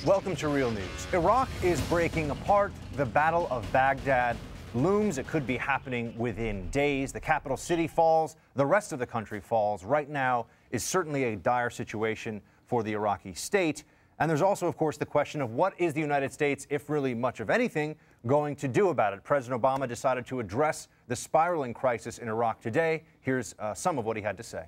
Welcome to Real News. Iraq is breaking apart. The Battle of Baghdad looms. It could be happening within days. The capital city falls. The rest of the country falls. Right now is certainly a dire situation for the Iraqi state. And there's also, of course, the question of what is the United States, if really much of anything, going to do about it. President Obama decided to address the spiraling crisis in Iraq today. Here's some of what he had to say.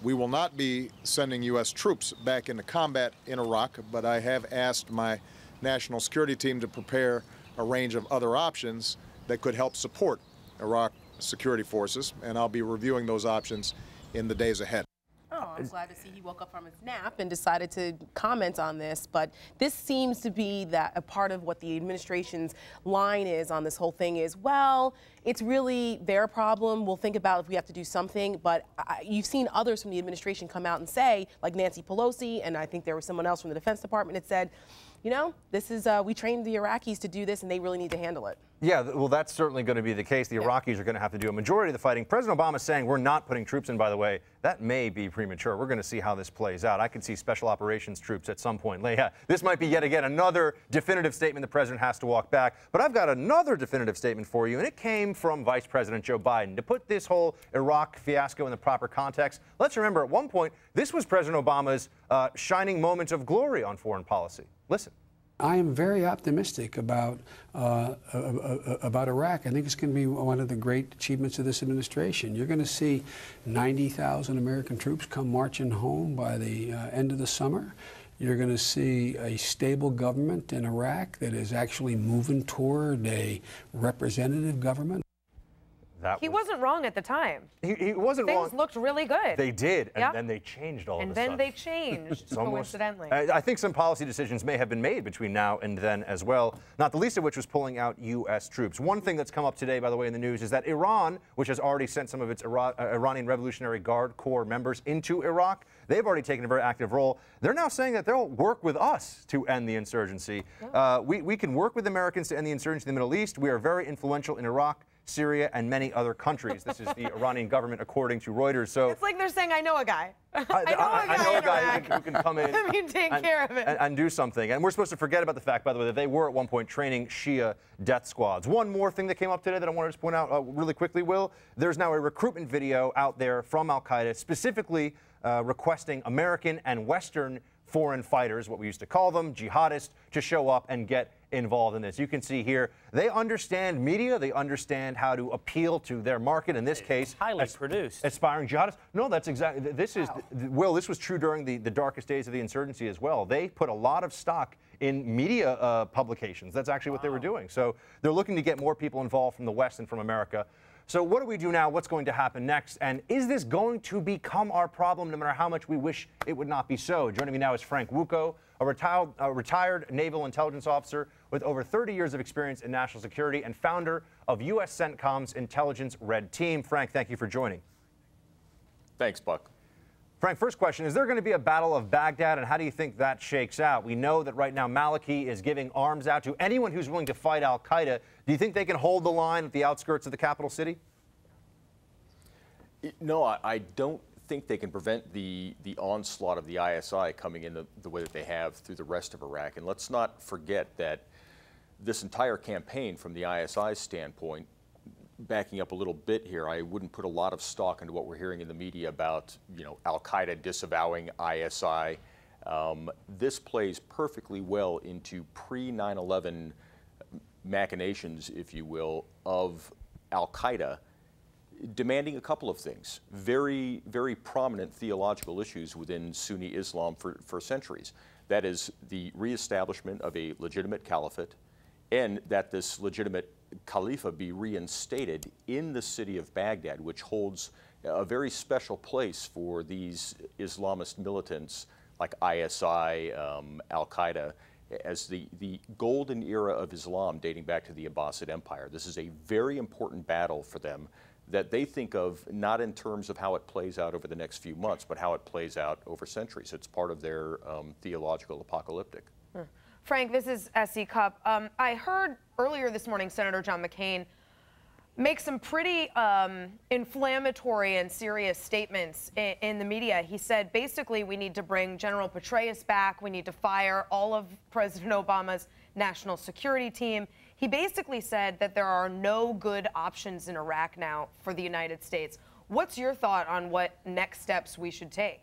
We will not be sending U.S. troops back into combat in Iraq, but I have asked my national security team to prepare a range of other options that could help support Iraq security forces, and I'll be reviewing those options in the days ahead. Oh, I'm glad to see he woke up from his nap and decided to comment on this. But this seems to be that a part of what the administration's line is on this whole thing is, well, it's really their problem. We'll think about if we have to do something. But you've seen others from the administration come out and say, like Nancy Pelosi, and I think there was someone else from the Defense Department that said, you know, this is, we trained the Iraqis to do this and they really need to handle it. Yeah, well, that's certainly going to be the case. The Iraqis are going to have to do a majority of the fighting. President Obama is saying we're not putting troops in, by the way. That may be premature. We're going to see how this plays out. I could see special operations troops at some point. Yeah, this might be yet again another definitive statement the president has to walk back. But I've got another definitive statement for you, and it came from Vice President Joe Biden. To put this whole Iraq fiasco in the proper context, let's remember at one point, this was President Obama's shining moment of glory on foreign policy. Listen. I am very optimistic about Iraq. I think it's going to be one of the great achievements of this administration. You're going to see 90,000 American troops come marching home by the end of the summer. You're going to see a stable government in Iraq that is actually moving toward a representative government. He wasn't wrong at the time. He wasn't wrong. Things looked really good. They did, and then they changed all of a sudden. And then they changed, coincidentally. I think some policy decisions may have been made between now and then as well, not the least of which was pulling out U.S. troops. One thing that's come up today, by the way, in the news is that Iran, which has already sent some of its Iranian Revolutionary Guard Corps members into Iraq, they've already taken a very active role. They're now saying that they'll work with us to end the insurgency. We can work with Americans to end the insurgency in the Middle East. We are very influential in Iraq, Syria, and many other countries. This is the Iranian government, according to Reuters. So it's like they're saying, I know a guy. I know a guy who can come in care of it. And do something. And we're supposed to forget about the fact, by the way, that they were at one point training Shia death squads. One more thing that came up today that I wanted to point out really quickly, Will. There's now a recruitment video out there from al-Qaeda specifically requesting American and Western foreign fighters, what we used to call them, jihadists, to show up and get involved in this. You can see here, they understand media, they understand how to appeal to their market, in this case, highly produced. Aspiring jihadists. No, that's exactly, this is, Will, this was true during the darkest days of the insurgency as well. They put a lot of stock in media publications. That's actually what they were doing. So they're looking to get more people involved from the West and from America. So what do we do now? What's going to happen next? And is this going to become our problem no matter how much we wish it would not be so? Joining me now is Frank Wuco, a retired naval intelligence officer with over 30 years of experience in national security and founder of U.S. CENTCOM's Intelligence Red Team. Frank, thank you for joining. Thanks, Buck. Frank, first question, is there going to be a Battle of Baghdad, and how do you think that shakes out? We know that right now Maliki is giving arms out to anyone who's willing to fight al-Qaeda. Do you think they can hold the line at the outskirts of the capital city? No, I don't think they can prevent the onslaught of the ISI coming in the way that they have through the rest of Iraq. And let's not forget that this entire campaign, from the ISI's standpoint, backing up a little bit here, I wouldn't put a lot of stock into what we're hearing in the media about, al-Qaeda disavowing ISI. This plays perfectly well into pre-9/11 machinations, if you will, of al-Qaeda demanding a couple of things. Very, very prominent theological issues within Sunni Islam for centuries. That is the reestablishment of a legitimate caliphate, and that this legitimate Khalifa be reinstated in the city of Baghdad, which holds a very special place for these Islamist militants like ISI, al-Qaeda, as the golden era of Islam dating back to the Abbasid Empire. This is a very important battle for them that they think of not in terms of how it plays out over the next few months, but how it plays out over centuries. It's part of their theological apocalyptic. Frank, this is S.C. Cupp. I heard earlier this morning Senator John McCain make some pretty inflammatory and serious statements in the media. He said, basically, we need to bring General Petraeus back. We need to fire all of President Obama's national security team. He basically said that there are no good options in Iraq now for the United States. What's your thought on what next steps we should take?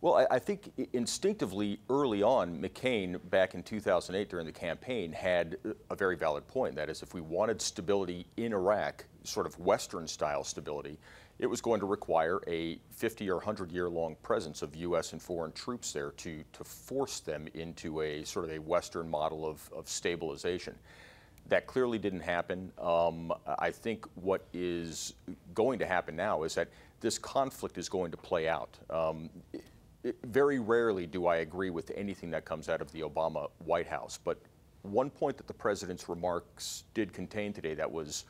Well, I think instinctively early on, McCain, back in 2008 during the campaign, had a very valid point. That is, if we wanted stability in Iraq, sort of Western-style stability, it was going to require a 50 or 100-year-long presence of U.S. and foreign troops there to force them into a sort of a Western model of stabilization. That clearly didn't happen. I think what is going to happen now is that this conflict is going to play out. Very rarely do I agree with anything that comes out of the Obama White House, but one point that the president's remarks did contain today that was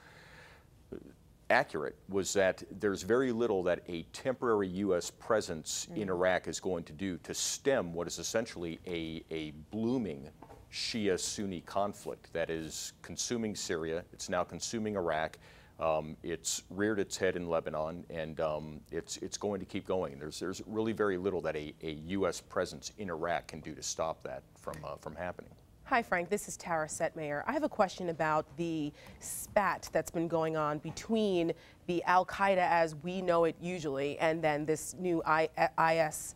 accurate was that there's very little that a temporary U.S. presence in Iraq is going to do to stem what is essentially a blooming Shia-Sunni conflict that is consuming Syria, it's now consuming Iraq. It's reared its head in Lebanon, and it's going to keep going. There's really very little that a U.S. presence in Iraq can do to stop that from happening. Hi, Frank. This is Tara Setmayer. I have a question about the spat that's been going on between the Al-Qaeda as we know it usually and then this new ISIS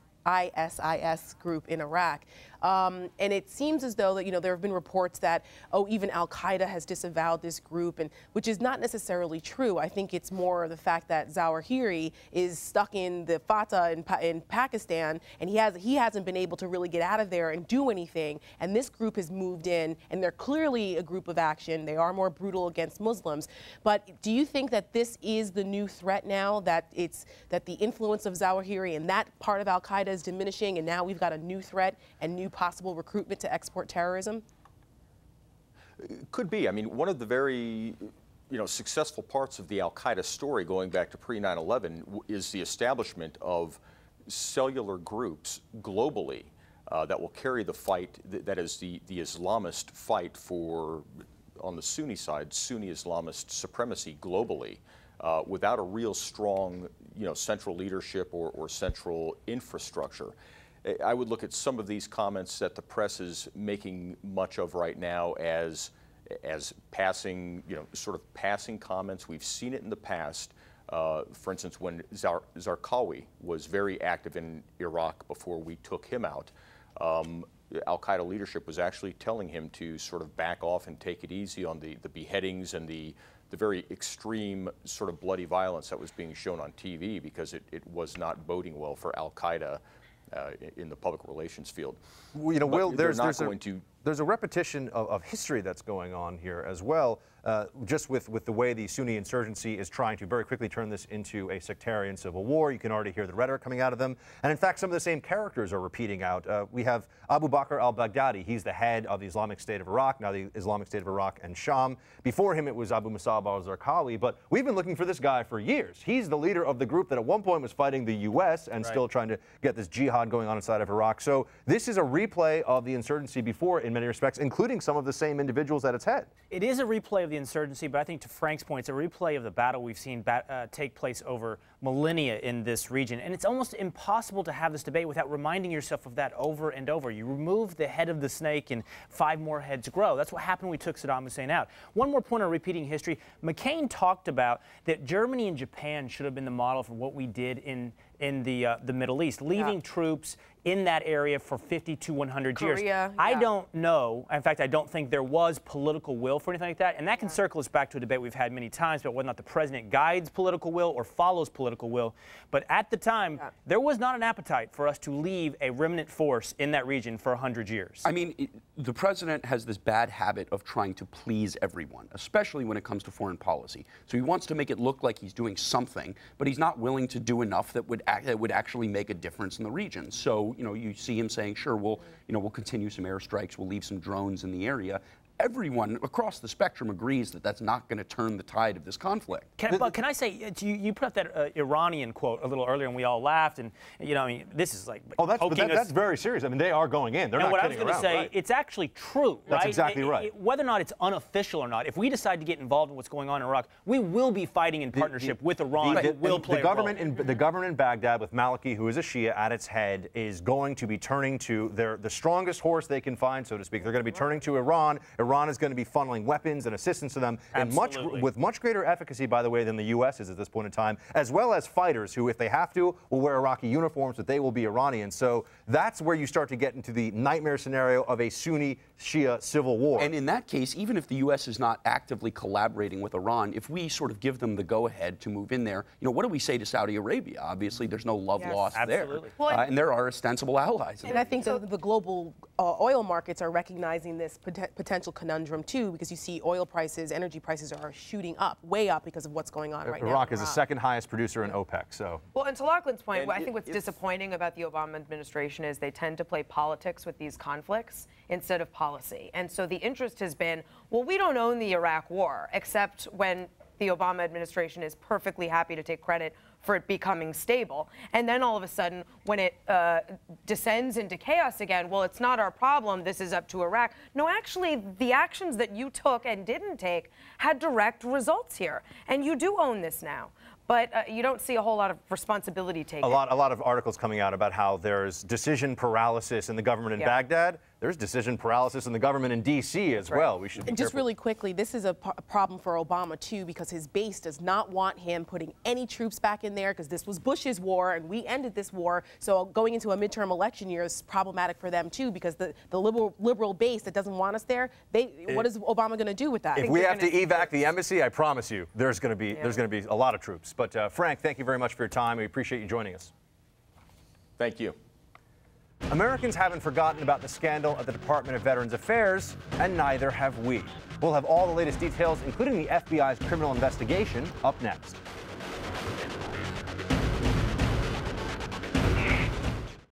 group in Iraq. And it seems as though that, there have been reports that, even Al-Qaeda has disavowed this group, and which is not necessarily true. I think it's more the fact that Zawahiri is stuck in the Fatah in Pakistan, and he hasn't been able to really get out of there and do anything. And this group has moved in, and they're clearly a group of action. They are more brutal against Muslims. But do you think that this is the new threat now, that the influence of Zawahiri and that part of Al-Qaeda is diminishing, and now we've got a new threat and new possible recruitment to export terrorism? Could be. I mean, one of the very successful parts of the Al-Qaeda story going back to pre-9/11 is the establishment of cellular groups globally that will carry the fight, that is the Islamist fight for, on the Sunni side, Sunni Islamist supremacy globally, without a real strong central leadership or central infrastructure. I would look at some of these comments that the press is making much of right now as passing, sort of passing comments. We've seen it in the past. For instance, when Zarqawi was very active in Iraq before we took him out, Al-Qaeda leadership was actually telling him to sort of back off and take it easy on the beheadings and the very extreme sort of bloody violence that was being shown on TV, because it was not boding well for Al-Qaeda in the public relations field. Well, Will, there's a repetition of history that's going on here as well, just with the way the Sunni insurgency is trying to very quickly turn this into a sectarian civil war. You can already hear the rhetoric coming out of them. And in fact, some of the same characters are repeating out. We have Abu Bakr al-Baghdadi. He's the head of the Islamic State of Iraq, now the Islamic State of Iraq and Sham. Before him, it was Abu Musab al-Zarqawi. But we've been looking for this guy for years. He's the leader of the group that at one point was fighting the U.S. and still trying to get this jihad going on inside of Iraq. So this is a replay of the insurgency before in many respects, including some of the same individuals at its head. It is a replay of the insurgency, but I think to Frank's point, it's a replay of the battle we've seen take place over millennia in this region. And it's almost impossible to have this debate without reminding yourself of that over and over. You remove the head of the snake and 5 more heads grow. That's what happened when we took Saddam Hussein out. One more point on repeating history. McCain talked about that Germany and Japan should have been the model for what we did in the Middle East, leaving troops in that area for 50 to 100 years. I don't know. In fact, I don't think there was political will for anything like that. And that can circle us back to a debate we've had many times about whether or not the president guides political will or follows political will. But at the time, there was not an appetite for us to leave a remnant force in that region for 100 years. I mean, the president has this bad habit of trying to please everyone, especially when it comes to foreign policy. So he wants to make it look like he's doing something, but he's not willing to do enough that would actually make a difference in the region. So, you see him saying, sure, we'll continue some airstrikes, we'll leave some drones in the area. everyone across the spectrum agrees that that's not going to turn the tide of this conflict. But can I say, you put up that Iranian quote a little earlier, and we all laughed, and I mean, this is like that's very serious. I mean, they are going in. They're not kidding around. What I was going to say, right? It's actually true, right? That's exactly right. Whether or not it's unofficial or not, if we decide to get involved in what's going on in Iraq, we will be fighting in partnership with Iran. Who will play the government in Baghdad, with Maliki, who is a Shia, at its head, is going to be turning to the strongest horse they can find, so to speak. They're going to be turning to Iran. Iran is going to be funneling weapons and assistance to them, with much greater efficacy, by the way, than the U.S. is at this point in time, as well as fighters who, if they have to, will wear Iraqi uniforms, but they will be Iranian. So that's where you start to get into the nightmare scenario of a Sunni-Shia civil war. And in that case, even if the U.S. is not actively collaborating with Iran, if we sort of give them the go-ahead to move in there, what do we say to Saudi Arabia? Obviously, there's no love lost there. Well, and there are ostensible allies. And I think the global oil markets are recognizing this potential conundrum, too, because you see oil prices, energy prices are shooting up, way up because of what's going on right now. Iraq is the second highest producer in OPEC. So. Well, and to Lachlan's point, I think what's disappointing about the Obama administration is they tend to play politics with these conflicts instead of policy. And so the interest has been, well, we don't own the Iraq war, except when the Obama administration is perfectly happy to take credit for it becoming stable. And then all of a sudden, when it descends into chaos again, well, it's not our problem, this is up to Iraq. No, actually, the actions that you took and didn't take had direct results here. And you do own this now. But you don't see a whole lot of responsibility taken. A lot of articles coming out about how there's decision paralysis in the government in Baghdad. There's decision paralysis in the government in D.C. as well. We should be And just really quickly, this is a problem for Obama, too, because his base does not want him putting any troops back in there, because this was Bush's war, and we ended this war. So going into a midterm election year is problematic for them, too, because the liberal base that doesn't want us there, what is Obama going to do with that? If we have to evac the embassy, I promise you, there's going to be a lot of troops. But Frank, thank you very much for your time. We appreciate you joining us. Thank you. Americans haven't forgotten about the scandal at the Department of Veterans Affairs, and neither have we. We'll have all the latest details, including the FBI's criminal investigation, up next.